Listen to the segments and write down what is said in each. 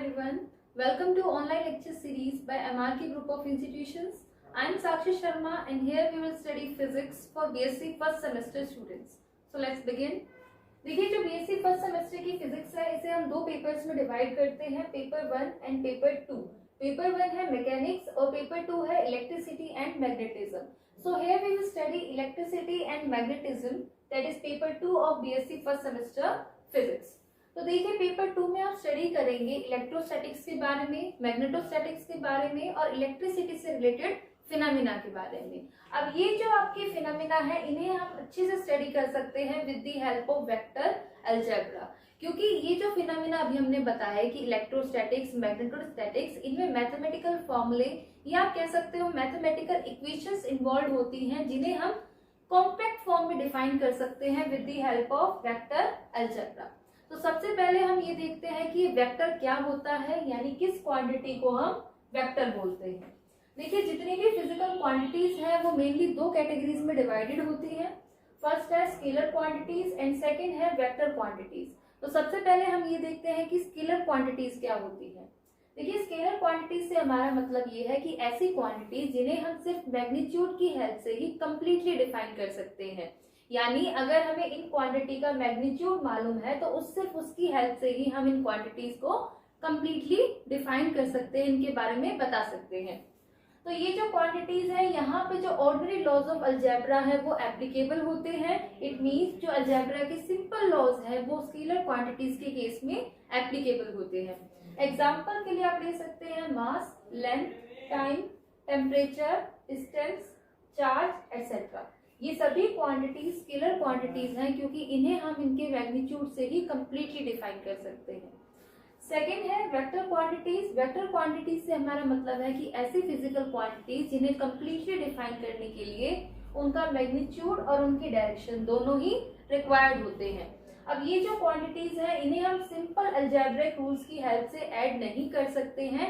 everyone. Welcome to online lecture series by MRK Group of Institutions. I am Sakshi Sharma and here we will study physics for BSc first semester students. So let's begin. देखिए जो BSc first semester की physics है इसे हम दो papers में divide करते हैं, पेपर 1 एंड पेपर 2. पेपर 1 है मैकेनिक्स और पेपर 2 है electricity and magnetism. So here we will study electricity and magnetism, that is paper 2 of BSc first semester physics. तो देखिए पेपर 2 में आप स्टडी करेंगे इलेक्ट्रोस्टैटिक्स के बारे में, मैग्नेटोस्टैटिक्स के बारे में और इलेक्ट्रिसिटी से रिलेटेड फिनोमेना के बारे में. अब ये जो आपके फिनोमेना है इन्हें हम अच्छे से स्टडी कर सकते हैं with the help of vector algebra, क्योंकि ये जो फिनोमेना अभी हमने बताया है कि इलेक्ट्रोस्टैटिक्स, मैग्नेटोस्टैटिक्स, इनमें मैथमेटिकल फॉर्मूले या आप कह सकते हो मैथमेटिकल इक्वेशंस इन्वॉल्व होती हैं जिन्हें हम कॉम्पैक्ट फॉर्म में डिफाइन कर सकते हैं with the help of vector algebra. तो सबसे पहले हम ये देखते हैं कि वेक्टर क्या होता है, यानी किस क्वांटिटी को हम वेक्टर बोलते हैं. देखिए जितनी भी फिजिकल क्वांटिटीज हैं वो मेनली दो कैटेगरीज में डिवाइडेड होती हैं. फर्स्ट है स्केलर क्वांटिटीज एंड सेकंड है वेक्टर क्वांटिटीज. तो सबसे पहले हम ये देखते हैं कि स्केलर क्वांटिटीज क्या होती हैं. देखिए स्केलर क्वांटिटीज से हमारा मतलब ये है कि ऐसी क्वांटिटीज जिन्हें हम सिर्फ मैग्नीट्यूड की हेल्प से ही कंप्लीटली डिफाइन कर सकते हैं, यानी अगर हमें इन क्वांटिटी का मैग्नीट्यूड मालूम है तो सिर्फ उसकी हेल्प से ही हम इन क्वांटिटीज को कंप्लीटली डिफाइन कर सकते हैं, इनके बारे में बता सकते हैं. तो ये जो क्वांटिटीज है यहाँ पे जो ऑर्डिनरी लॉज ऑफ अलजेब्रा है वो एप्लीकेबल होते हैं. इट मीन्स जो अलजेब्रा के सिंपल लॉज है वो स्केलर क्वांटिटीज के केस में एप्लीकेबल होते हैं. एग्जाम्पल के लिए आप ले सकते हैं mass, length, time, temperature, distance, charge etcetera. ये सभी क्वांटिटीज स्केलर क्वांटिटीज हैं क्योंकि इन्हें हम इनके मैग्नीट्यूड से ही कंप्लीटली डिफाइन कर सकते हैं. सेकेंड है वेक्टर क्वांटिटीज. वेक्टर क्वांटिटीज से हमारा मतलब है कि ऐसी फिजिकल क्वांटिटीज जिन्हें कंप्लीटली डिफाइन करने के लिए उनका मैग्नीट्यूड और उनकी डायरेक्शन दोनों ही रिक्वायर्ड होते हैं. अब ये जो क्वांटिटीज है इन्हें हम सिंपल अलजेब्रिक रूल्स की हेल्प से ऐड नहीं कर सकते हैं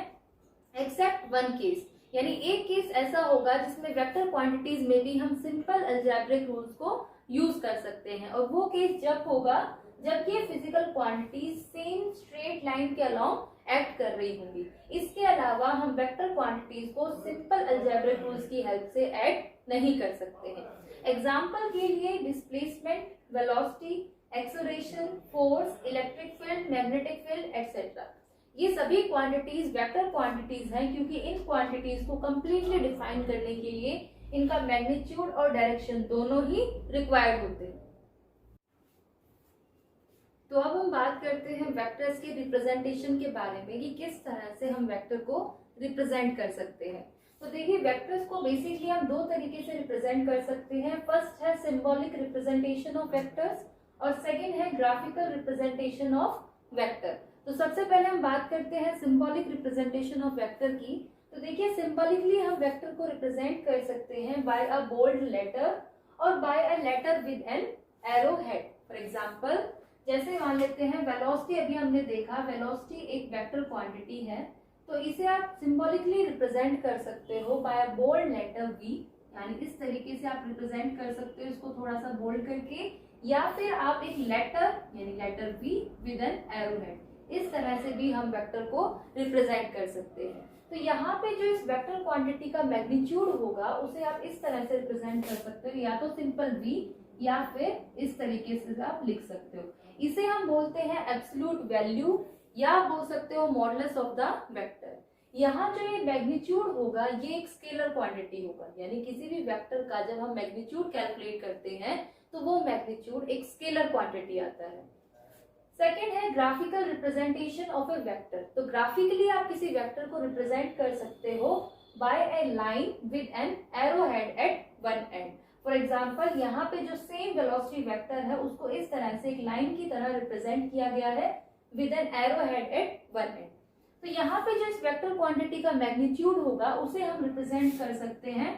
एक्सेप्ट वन केस, यानी एक केस ऐसा होगा जिसमें वेक्टर क्वांटिटीज में भी हम सिंपल अलजेब्रिक रूल्स को यूज कर सकते हैं, और वो केस जब होगा जब ये physical quantities same straight line के अलोंग एक्ट कर रही होंगी. इसके अलावा हम वेक्टर क्वांटिटीज को सिंपल अलजेब्रिक रूल्स की हेल्प से ऐड नहीं कर सकते हैं. एग्जाम्पल के लिए displacement, velocity, acceleration, force, electric field, magnetic field etcetera, ये सभी क्वांटिटीज वेक्टर क्वांटिटीज हैं क्योंकि इन क्वांटिटीज को कंप्लीटली डिफाइन करने के लिए इनका मैग्नीट्यूड और डायरेक्शन दोनों ही रिक्वायर्ड होते हैं. तो अब हम बात करते हैं वेक्टर्स के रिप्रेजेंटेशन के बारे में कि किस तरह से हम वेक्टर को रिप्रेजेंट कर सकते हैं. तो देखिए वेक्टर्स को बेसिकली हम दो तरीके से रिप्रेजेंट कर सकते हैं. फर्स्ट है सिंबॉलिक रिप्रेजेंटेशन ऑफ वेक्टर्स और सेकेंड है ग्राफिकल रिप्रेजेंटेशन ऑफ वेक्टर. तो सबसे पहले हम बात करते हैं सिंबॉलिक रिप्रेजेंटेशन ऑफ वेक्टर की. तो देखिए सिंबॉलिकली हम वेक्टर को रिप्रेजेंट कर सकते हैं बाय अ बोल्ड लेटर और by a letter with an arrow head. For example जैसे मान लेते हैं वेलोसिटी, अभी हमने देखा वेलोसिटी एक वेक्टर क्वांटिटी है, तो इसे आप सिंबॉलिकली रिप्रेजेंट कर सकते हो by a bold letter V, यानी इस तरीके से आप रिप्रेजेंट कर सकते हो इसको थोड़ा सा बोल्ड करके, या फिर आप एक लेटर यानी letter V with an arrow head, इस तरह से भी हम वेक्टर को रिप्रेजेंट कर सकते हैं. तो यहाँ पे जो इस वेक्टर क्वांटिटी का मैग्नीट्यूड होगा उसे आप इस तरह से रिप्रेजेंट कर सकते हो, या तो सिंपल v या फिर इस तरीके से आप लिख सकते हो. इसे हम बोलते हैं एब्सोल्यूट वैल्यू या बोल सकते हो मॉडुलस ऑफ द वेक्टर. यहाँ जो ये मैग्नीट्यूड होगा ये एक स्केलर क्वांटिटी होगा, यानी किसी भी वेक्टर का जब हम मैग्नीट्यूड कैलकुलेट करते हैं तो वो मैग्नीट्यूड एक स्केलर क्वांटिटी आता है. सेकेंड है graphical representation of a vector. तो ग्राफिकली आप किसी वेक्टर को रिप्रेजेंट कर सकते हो by a line with an arrow head at one end. For example यहाँ पे जो सेम वेलोसिटी वेक्टर है उसको इस तरह से एक लाइन की तरह रिप्रेजेंट किया गया है with an arrow head at one and. तो यहाँ पे जो इस वेक्टर क्वांटिटी का मैग्नीट्यूड होगा उसे हम रिप्रेजेंट कर सकते हैं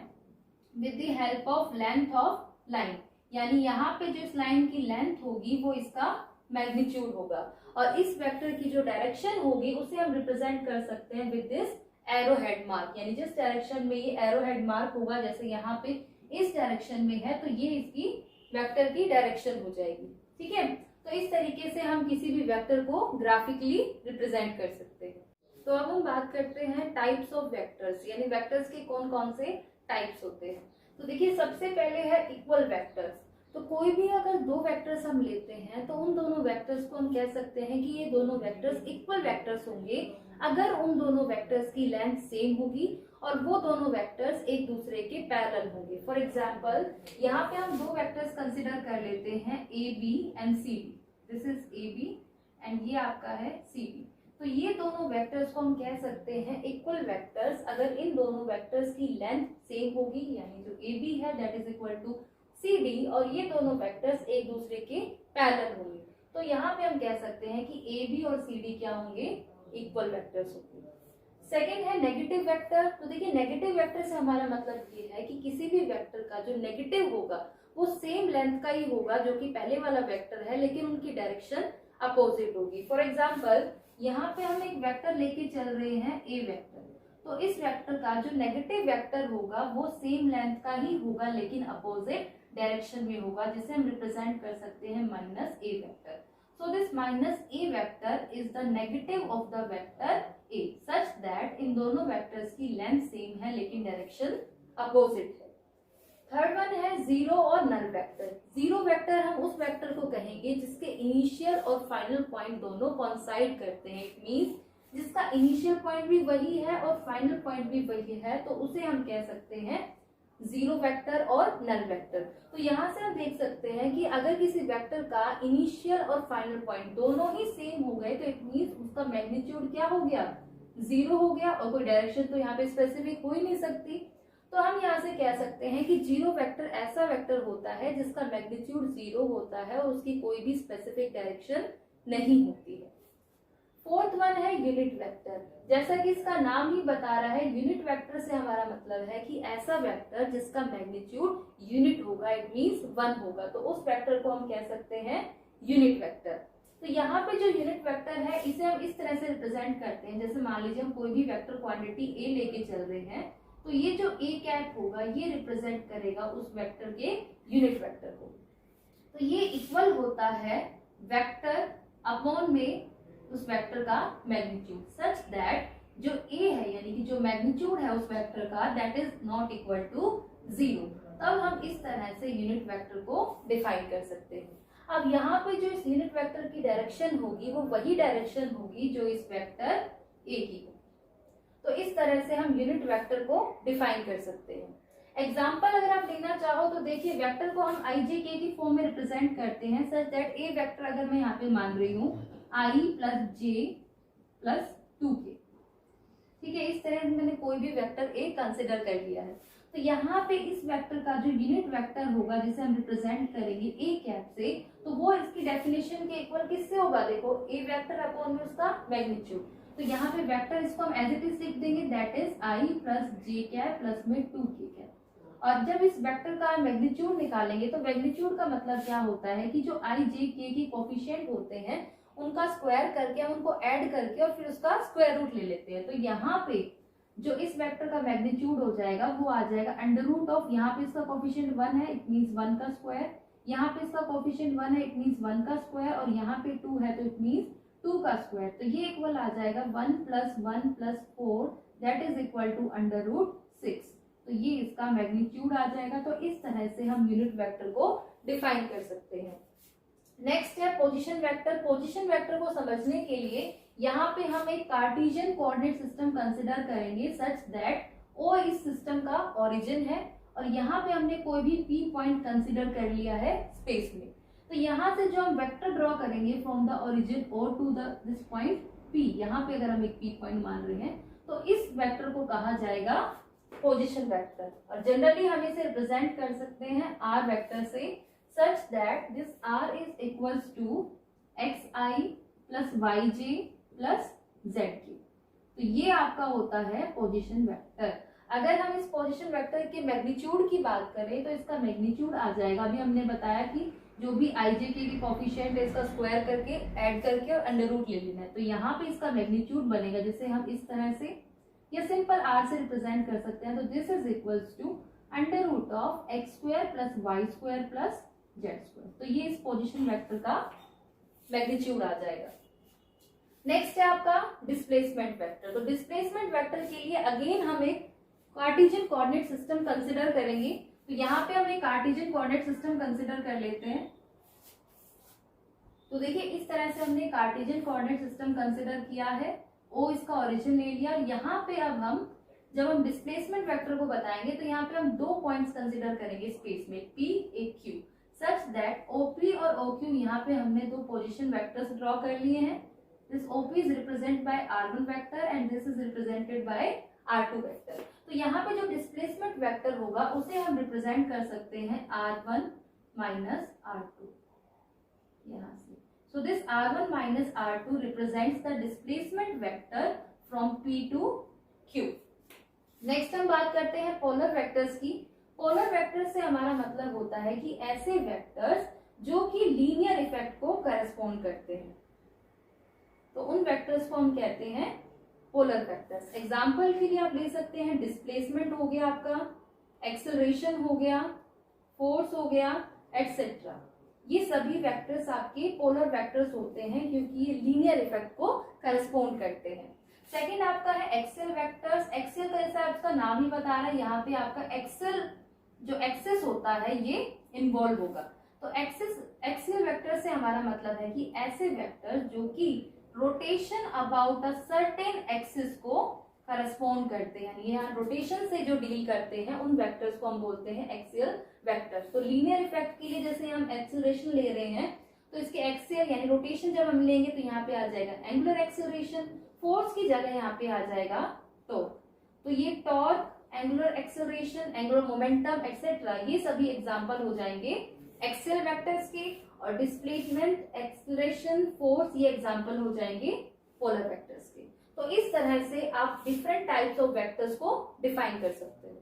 with the help of length of line, यानी यहाँ पे जो इस लाइन की लेंथ होगी वो इसका मैग्नीट्यूड होगा, और इस वेक्टर की जो डायरेक्शन होगी उसे हम रिप्रेजेंट कर सकते हैं with this arrow head mark, यानी जिस डायरेक्शन में ये एरो हेड मार्क होगा, जैसे यहाँ पे इस डायरेक्शन में है तो ये इसकी वेक्टर की डायरेक्शन हो जाएगी. ठीक है, तो इस तरीके से हम किसी भी वेक्टर को ग्राफिकली रिप्रेजेंट कर सकते हैं. तो अब हम बात करते हैं टाइप्स ऑफ वेक्टर्स, यानी वेक्टर्स के कौन कौन से टाइप्स होते हैं। तो देखिए सबसे पहले है इक्वल वेक्टर्स। तो कोई भी अगर दो वेक्टर्स हम लेते हैं तो उन दोनों वेक्टर्स को हम कह सकते हैं कि ये दोनों वेक्टर्स इक्वल वेक्टर्स होंगे अगर उन दोनों वेक्टर्स की लेंथ सेम होगी और वो दोनों वेक्टर्स एक दूसरे के पैरेलल होंगे। फॉर एग्जांपल यहाँ पे हम दो वेक्टर्स कंसिडर कर लेते हैं A B and C B. This is A B एंड ये आपका है सी बी। तो ये दोनों वेक्टर्स को हम कह सकते हैं इक्वल वेक्टर्स अगर इन दोनों वेक्टर्स की लेंथ सेम होगी, यानी जो ए बी है that is equal to C D और ये दोनों वेक्टर्स एक दूसरे के पैरेलल होंगे। तो यहाँ पे हम कह सकते हैं कि ए बी और सी डी क्या होंगे, इक्वल वेक्टर्स होंगे। सेकेंड है नेगेटिव वेक्टर। तो देखिए नेगेटिव वेक्टर से हमारा मतलब ये है कि किसी भी वेक्टर का जो नेगेटिव होगा वो सेम लेंथ का ही होगा जो कि पहले वाला वेक्टर है, लेकिन उनकी डायरेक्शन अपोजिट होगी। फॉर एग्जाम्पल यहाँ पे हम एक वेक्टर लेके चल रहे हैं ए वेक्टर, तो इस वेक्टर का जो नेगेटिव वेक्टर होगा वो सेम लेंथ का ही होगा लेकिन अपोजिट डायरेक्शन में होगा, जिसे हम रिप्रेजेंट कर सकते हैं minus A vector. So this minus a vector is the negative of the vector a such that इन दोनों वेक्टर्स की लेंथ सेम है लेकिन डायरेक्शन अपोजिट है। थर्ड वन है जीरो और नल वेक्टर। जीरो वेक्टर हम उस वेक्टर को कहेंगे जिसके इनिशियल और फाइनल पॉइंट दोनों कोइंसाइड करते हैं। इट मींस जिसका इनिशियल पॉइंट भी वही है और फाइनल पॉइंट भी वही है, तो उसे हम कह सकते हैं जीरो वेक्टर और नल वेक्टर। तो यहाँ से हम देख सकते हैं कि अगर किसी वेक्टर का इनिशियल और फाइनल पॉइंट दोनों ही सेम हो गए तो इट मींस उसका मैग्नीट्यूड क्या हो गया, जीरो हो गया और कोई डायरेक्शन तो यहाँ पे स्पेसिफिक हो ही नहीं सकती। तो हम यहाँ से कह सकते हैं कि जीरो वेक्टर ऐसा वेक्टर होता है जिसका मैग्नीट्यूड जीरो होता है और उसकी कोई भी स्पेसिफिक डायरेक्शन नहीं होती है। फोर्थ वन है यूनिट वेक्टर। जैसा कि इसका नाम ही बता रहा है, यूनिट वेक्टर से हमारा मतलब है कि ऐसा वेक्टर जिसका मैग्नीट्यूड यूनिट होगा, इट मींस 1 होगा, तो उस वेक्टर को हम कह सकते हैं यूनिट वेक्टर। तो यहाँ पे जो यूनिट वेक्टर है इसे हम इस तरह से रिप्रेजेंट करते हैं, जैसे मान लीजिए हम कोई भी वेक्टर क्वांटिटी ए लेके चल रहे हैं, तो ये जो ए कैप होगा ये रिप्रेजेंट करेगा उस वेक्टर के यूनिट वेक्टर को। तो ये इक्वल होता है वेक्टर अपॉन में उस वेक्टर का मैग्नीट्यूड सच दैट जो ए है यानी कि जो मैग्नीट्यूड है उस वेक्टर का that is not equal to zero. तब हम इस तरह से यूनिट वेक्टर को डिफाइन कर सकते हैं। अब यहाँ पे जो इस यूनिट वेक्टर की डायरेक्शन होगी वो वही डायरेक्शन होगी जो इस वेक्टर ए की हो। तो इस तरह से हम यूनिट वेक्टर को डिफाइन कर सकते हैं। एग्जाम्पल अगर आप लेना चाहो तो देखिए वेक्टर को हम आई जे के की फॉर्म में रिप्रेजेंट करते हैं सच दैट ए वेक्टर अगर मैं यहाँ पे मान रही हूँ आई प्लस जे प्लस 2k, ठीक है, इस तरह से मैंने कोई भी वेक्टर ए कंसिडर कर लिया है। तो यहाँ पे इस वेक्टर का जो यूनिट वेक्टर होगा जिसे हम रिप्रेजेंट करेंगे ए कैप से, तो वो इसकी डेफिनेशन के इक्वल किससे होगा, देखो ए वेक्टर अपॉन में उसका मैग्नीट्यूड। तो यहाँ पे वेक्टर इसको हम एज इट इज लिख देंगे that is I plus J cap plus में 2k कैप। और जब इस वेक्टर का मैग्नीट्यूड निकालेंगे तो मैग्नीट्यूड का मतलब क्या होता है कि जो आई जे के की कोफिशिएंट होते हैं उनका स्क्वायर करके हम उनको ऐड करके और फिर उसका स्क्वायर रूट ले लेते हैं। तो यहाँ पे जो इस वेक्टर का मैग्नीट्यूड हो जाएगा वो आ जाएगा अंडर रूट ऑफ, यहाँ पे इसका कोफिशिएंट 1 है इट मींस 1 का स्क्वायर, यहाँ पे इसका कोफिशिएंट 1 है इट मींस 1 का स्क्वायर और यहाँ पे 2 है तो इट मींस 2 का स्क्वायर। तो ये इक्वल आ जाएगा 1 plus 1 plus 4 that is equal to under root 6। तो ये इसका मैग्नीट्यूड आ जाएगा। तो इस तरह से हम यूनिट वेक्टर को डिफाइन कर सकते हैं। नेक्स्ट है पोजीशन वेक्टर। पोजीशन वेक्टर को समझने के लिए यहाँ पे हम एक कार्टेशियन कोऑर्डिनेट सिस्टम कंसिडर करेंगे सच दैट ओ इस सिस्टम का ओरिजिन है और यहाँ पे हमने कोई भी पी पॉइंट कंसिडर कर लिया है स्पेस में। तो यहाँ से जो हम वेक्टर ड्रॉ करेंगे from the origin O to this point P, यहाँ पे अगर हम एक पी पॉइंट मान रहे हैं तो इस वेक्टर को कहा जाएगा पोजीशन वेक्टर। और जनरली हम इसे रिप्रेजेंट कर सकते हैं आर वेक्टर से such that this r is equals to xi plus yj plus zk। तो ये आपका होता है पोजीशन वेक्टर। अगर हम इस पोजीशन वेक्टर के मैग्नीट्यूड की बात करें तो इसका मैग्नीट्यूड आ जाएगा, अभी हमने बताया कि जो भी आई जे के कोफिशिएंट है इसका स्क्वायर करके ऐड करके और अंडर रूट ले लेना है। तो यहाँ पे इसका मैग्नीट्यूड बनेगा जिसे हम इस तरह से या सिंपल आर से रिप्रेजेंट कर सकते हैं। तो this is equals to under root of X square plus Y square plus Z square. तो ये इस पोजीशन वेक्टर का मैग्नीट्यूड आ जाएगा। नेक्स्ट है आपका डिस्प्लेसमेंट वेक्टर। तो डिस्प्लेसमेंट वेक्टर के लिए अगेन हम एक कार्टेशियन कोऑर्डिनेट सिस्टम कंसिडर करेंगे। तो यहाँ पे हम एक कार्टेशियन कोऑर्डिनेट सिस्टम कंसिडर कर लेते हैं। तो देखिए इस तरह से हमने कार्टेशियन कोऑर्डिनेट सिस्टम कंसिडर किया है, ओ इसका ओरिजिन ले लिया, और यहाँ पे अब हम जब हम डिस्प्लेसमेंट वेक्टर को बताएंगे तो यहाँ पे हम दो पॉइंट्स कंसिडर करेंगे स्पेस में, P एक Q, सच दैट OP और OQ यहाँ पे हमने दो पोजीशन वेक्टर्स ड्रॉ कर लिए हैं। This OP is represent by R1 vector and this is represented by R2 vector. तो यहाँ पे जो डिस्प्लेसमेंट वेक्टर होगा उसे हम रिप्रेजेंट कर सकते हैं R1 माइनस R2 यहाँ से। So this R1 minus R2 represents the displacement vector from P to Q. Next हम बात करते हैं पोलर वेक्टर्स की। पोलर वेक्टर से हमारा मतलब होता है कि ऐसे वेक्टर्स जो कि लीनियर इफेक्ट को करस्पॉन्ड करते हैं, तो उन वेक्टर्स को हम कहते हैं पोलर वेक्टर्स। एग्जाम्पल के लिए आप ले सकते हैं डिस्प्लेसमेंट हो गया आपका, एक्सेलरेशन हो गया, फोर्स हो गया, एटसेट्रा। ये सभी वेक्टर्स आपके पोलर वेक्टर्स होते हैं क्योंकि ये लीनियर इफेक्ट को करस्पॉन्ड करते हैं। सेकंड आपका है एक्सेल वेक्टर्स। एक्सेल का जैसा आपका नाम ही बता रहा है, यहाँ पे आपका एक्सेल जो एक्सेस होता है ये इन्वॉल्व होगा। तो एक्सेल वेक्टर से हमारा मतलब है कि ऐसे वेक्टर्स जो कि rotation about a certain axis को करस्पॉन्ड करते हैं, यानी यहाँ रोटेशन से जो डील करते हैं उन वेक्टर्स को हम बोलते हैं एक्सियल वेक्टर्स। तो लीनियर इफेक्ट के लिए जैसे हम एक्सेलरेशन ले रहे हैं तो इसके एक्सियल यानी रोटेशन जब हम लेंगे तो यहाँ पे आ जाएगा एंगुलर एक्सेलरेशन, फोर्स की जगह यहाँ पे आ जाएगा टॉर्क। तो ये torque, angular acceleration, angular momentum etcetera, ये सभी एग्जांपल हो जाएंगे एक्सियल वेक्टर्स के, और डिस्प्लेसमेंट, एक्सेलरेशन, फोर्स ये एग्जांपल हो जाएंगे पोलर वेक्टर्स के। तो इस तरह से आप डिफरेंट टाइप्स ऑफ वेक्टर्स को डिफाइन कर सकते हो।